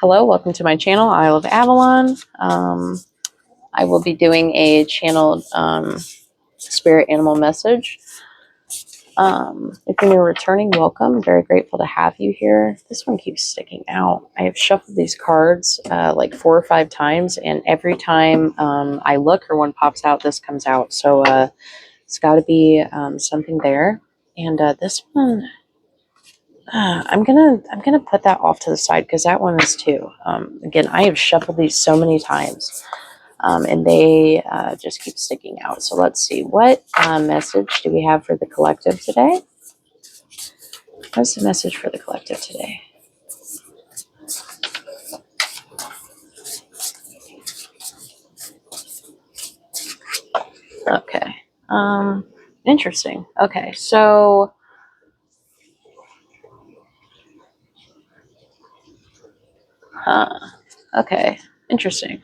Hello, welcome to my channel, Isle of Avalon. I will be doing a channeled spirit animal message. If you're new returning, welcome. I'm very grateful to have you here. This one keeps sticking out. I have shuffled these cards like 4 or 5 times, and every time I look or one pops out, this comes out. So it's got to be something there. And this one, I'm gonna put that off to the side because that one is too. Again, I have shuffled these so many times, and they just keep sticking out. So let's see, what message do we have for the collective today? What's the message for the collective today? Okay. Interesting. Okay, so okay, interesting.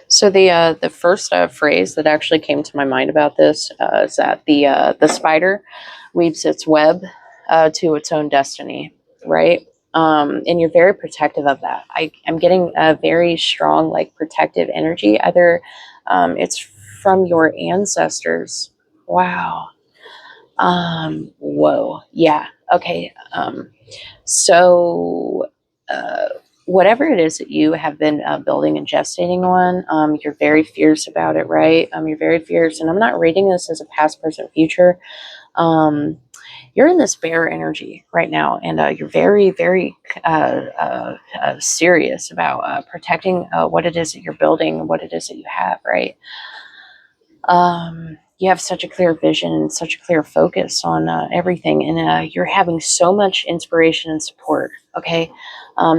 So the first phrase that actually came to my mind about this is that the spider weaves its web to its own destiny, right? And you're very protective of that. I'm getting a very strong, like, protective energy. Either it's from your ancestors. Wow. Whoa. Yeah. Okay. So, whatever it is that you have been building and gestating on, you're very fierce about it, right? You're very fierce. And I'm not reading this as a past, present, future. You're in this bear energy right now, and you're very, very serious about protecting what it is that you're building, what it is that you have, right? You have such a clear vision and such a clear focus on everything, and you're having so much inspiration and support. Okay,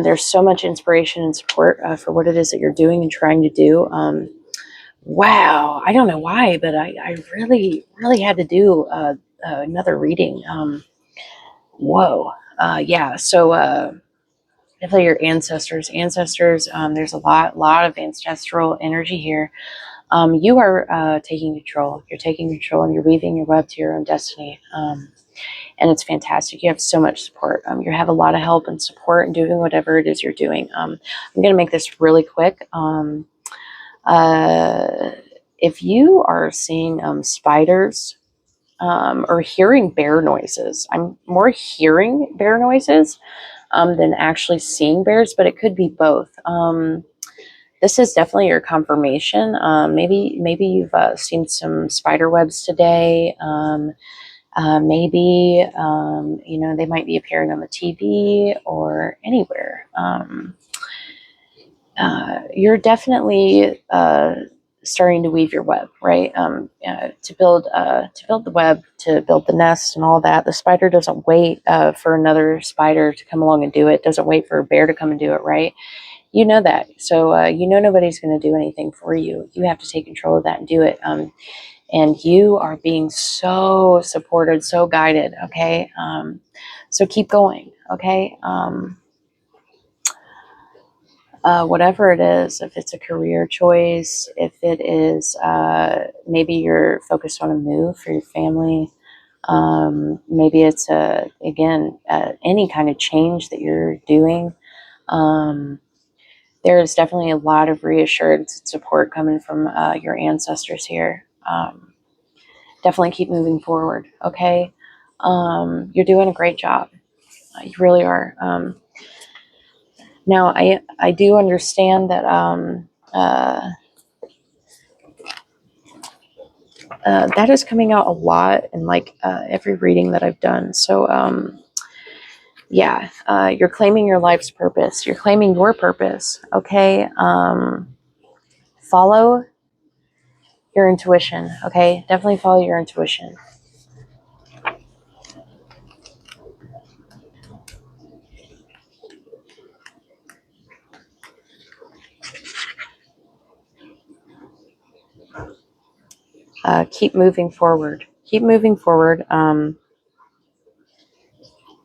there's so much inspiration and support for what it is that you're doing and trying to do. Wow, I don't know why, but I really, really had to do another reading. Whoa, yeah. So definitely your ancestors. There's a lot of ancestral energy here. You are taking control. You're taking control, and you're weaving your web to your own destiny. And it's fantastic. You have so much support. You have a lot of help and support in doing whatever it is you're doing. I'm going to make this really quick. If you are seeing spiders or hearing bear noises, I'm more hearing bear noises than actually seeing bears, but it could be both. This is definitely your confirmation. Maybe you've seen some spider webs today. Maybe they might be appearing on the TV or anywhere. You're definitely starting to weave your web, right? To build the web, to build the nest, and all that. The spider doesn't wait for another spider to come along and do it. Doesn't wait for a bear to come and do it, right? You know that. So nobody's going to do anything for you. You have to take control of that and do it. And you are being so supported, so guided. Okay. So keep going. Okay. Whatever it is, if it's a career choice, if it is maybe you're focused on a move for your family, maybe it's any kind of change that you're doing. There is definitely a lot of reassurance and support coming from your ancestors here. Definitely keep moving forward, okay? You're doing a great job. You really are. Now, I do understand that that is coming out a lot in every reading that I've done. So, yeah, you're claiming your life's purpose. You're claiming your purpose, okay? Follow your intuition, okay? Definitely follow your intuition. Keep moving forward. Keep moving forward.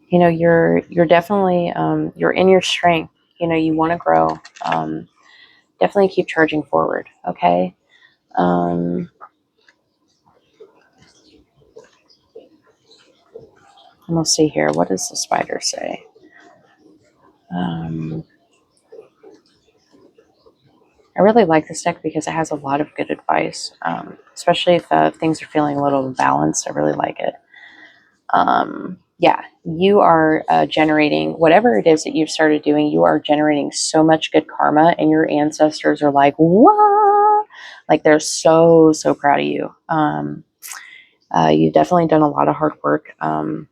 You're definitely you're in your strength. You want to grow. Definitely keep charging forward. Okay. And we'll see here. What does the spider say? I really like this deck because it has a lot of good advice, especially if things are feeling a little imbalanced. I really like it. Yeah, you are generating whatever it is that you've started doing. You are generating so much good karma, and your ancestors are like, what? Like they're so proud of you. You've definitely done a lot of hard work, and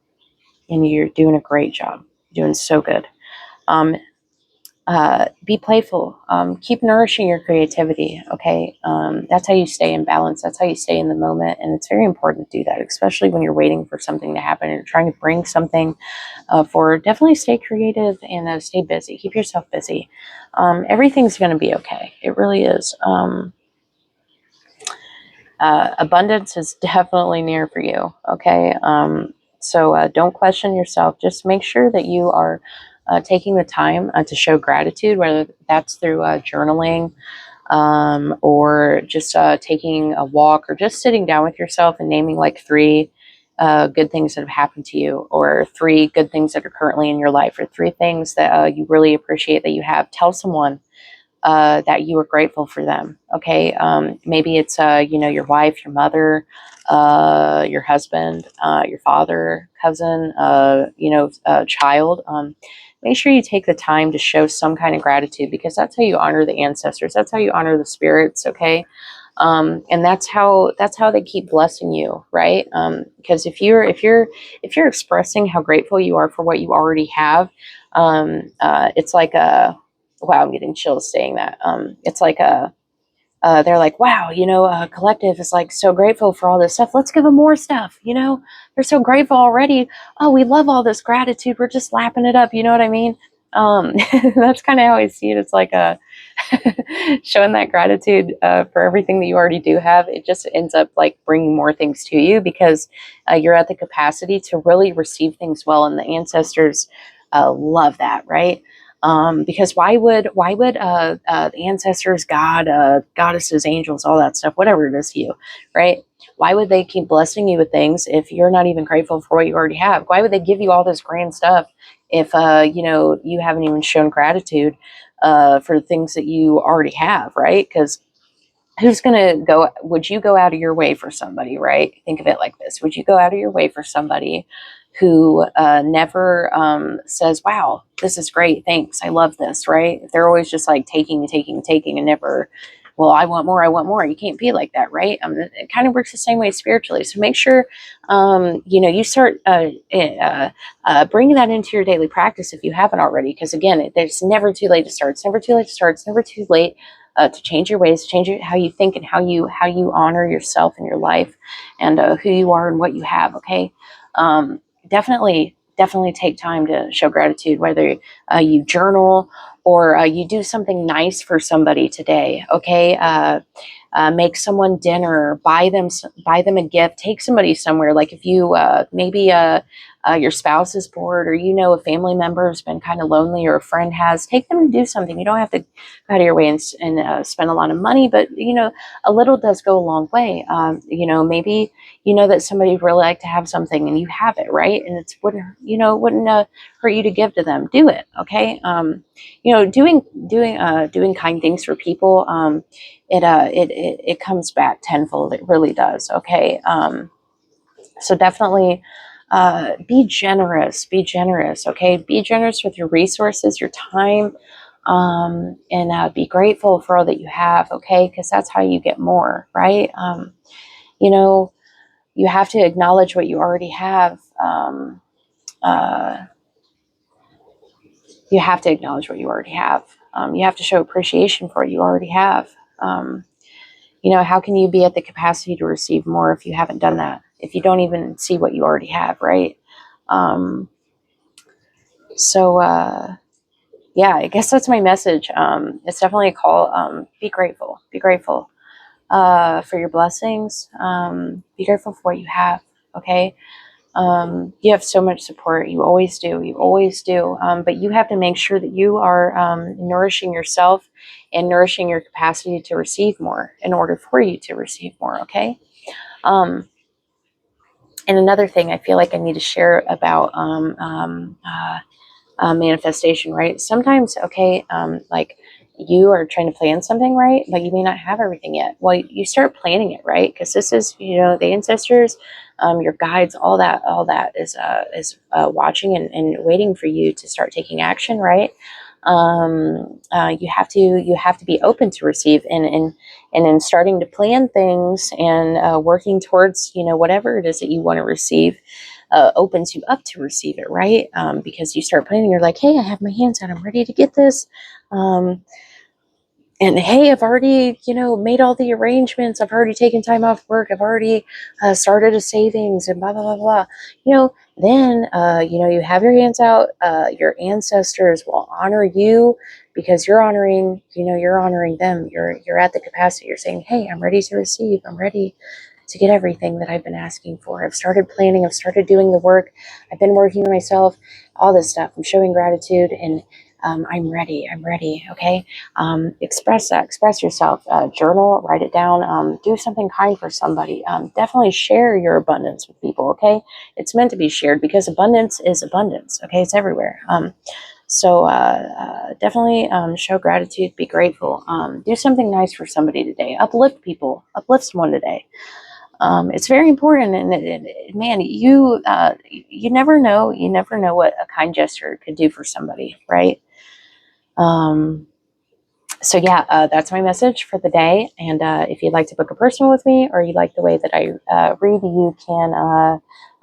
you're doing a great job. You're doing so good. Be playful. Keep nourishing your creativity. Okay, that's how you stay in balance. That's how you stay in the moment, and it's very important to do that, especially when you're waiting for something to happen and you're trying to bring something forward. Definitely stay creative and stay busy. Keep yourself busy. Everything's going to be okay. It really is. Abundance is definitely near for you. Okay, so don't question yourself. Just make sure that you are taking the time to show gratitude, whether that's through journaling or just taking a walk or just sitting down with yourself and naming like three good things that have happened to you, or three good things that are currently in your life, or three things that you really appreciate that you have. Tell someone that you are grateful for them. Okay, maybe it's your wife, your mother, your husband, your father, cousin, child. Make sure you take the time to show some kind of gratitude, because that's how you honor the ancestors. That's how you honor the spirits. Okay. And that's how they keep blessing you, right? Because if you're expressing how grateful you are for what you already have, it's like a wow, I'm getting chills saying that. It's like they're like, wow, collective is like so grateful for all this stuff. Let's give them more stuff. They're so grateful already. Oh, we love all this gratitude. We're just lapping it up. You know what I mean? That's kind of how I see it. It's like showing that gratitude for everything that you already do have. It just ends up like bringing more things to you, because you're at the capacity to really receive things well, and the ancestors love that, right? Because why would the ancestors, God, goddesses, angels, all that stuff, whatever it is to you, right? Why would they keep blessing you with things if you're not even grateful for what you already have? Why would they give you all this grand stuff if you haven't even shown gratitude for the things that you already have, right? Because would you go out of your way for somebody, right? Think of it like this. Would you go out of your way for somebody who never says, wow, this is great, thanks, I love this, right? They're always just like taking and never, well, I want more. You can't be like that, right? It kind of works the same way spiritually. So make sure you start bringing that into your daily practice if you haven't already, because again, it's never too late to start. It's never too late to start. It's never too late to change your ways, change how you think, and how you honor yourself in your life, and who you are and what you have. Okay, definitely take time to show gratitude, whether you journal or you do something nice for somebody today. Okay, make someone dinner, buy them a gift, take somebody somewhere. Like if you maybe your spouse is bored, or a family member has been kind of lonely, or a friend has, take them to do something. You don't have to go out of your way and spend a lot of money, but a little does go a long way. Maybe that somebody would really like to have something and you have it, right? And it wouldn't hurt you to give to them. Do it. Okay. Doing kind things for people, it comes back tenfold. It really does. Okay. So definitely be generous. Okay. Be generous with your resources, your time, and be grateful for all that you have. Okay. Because that's how you get more, right? You have to acknowledge what you already have. You have to acknowledge what you already have. You have to show appreciation for what you already have. How can you be at the capacity to receive more if you haven't done that? If you don't even see what you already have, right? Yeah, I guess that's my message. It's definitely a call. Be grateful. Be grateful for your blessings. Be grateful for what you have. Okay. You have so much support. You always do. But you have to make sure that you are nourishing yourself and nourishing your capacity to receive more in order for you to receive more. Okay. And another thing I feel like I need to share about manifestation, right? Sometimes, okay, like you are trying to plan something, right? But you may not have everything yet. Well, you start planning it, right? Because this is, the ancestors, your guides, all that is watching and waiting for you to start taking action, right? You have to be open to receive, and in starting to plan things and working towards, whatever it is that you want to receive, opens you up to receive it, right? Because you start planning, you're like, hey, I have my hands out, I'm ready to get this. And hey, I've already, made all the arrangements. I've already taken time off work. I've already started a savings and blah, blah, blah, blah. Then, you have your hands out. Your ancestors will honor you because you're honoring them. You're at the capacity. You're saying, hey, I'm ready to receive. I'm ready to get everything that I've been asking for. I've started planning. I've started doing the work. I've been working on myself, all this stuff. I'm showing gratitude, and I'm ready. I'm ready. Okay. Express that. Express yourself. Journal. Write it down. Do something kind for somebody. Definitely share your abundance with people. Okay. It's meant to be shared because abundance is abundance. Okay. It's everywhere. So definitely show gratitude. Be grateful. Do something nice for somebody today. Uplift people. Uplift someone today. It's very important, and man, you never know. You never know what a kind gesture could do for somebody, right? So yeah, that's my message for the day. And if you'd like to book a personal with me, or you like the way that I read, you can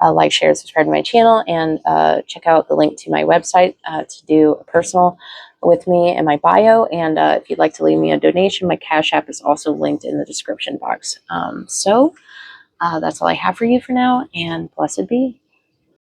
like, share, subscribe to my channel, and check out the link to my website to do a personal with me in my bio. And if you'd like to leave me a donation, my Cash App is also linked in the description box. So that's all I have for you for now, and blessed be.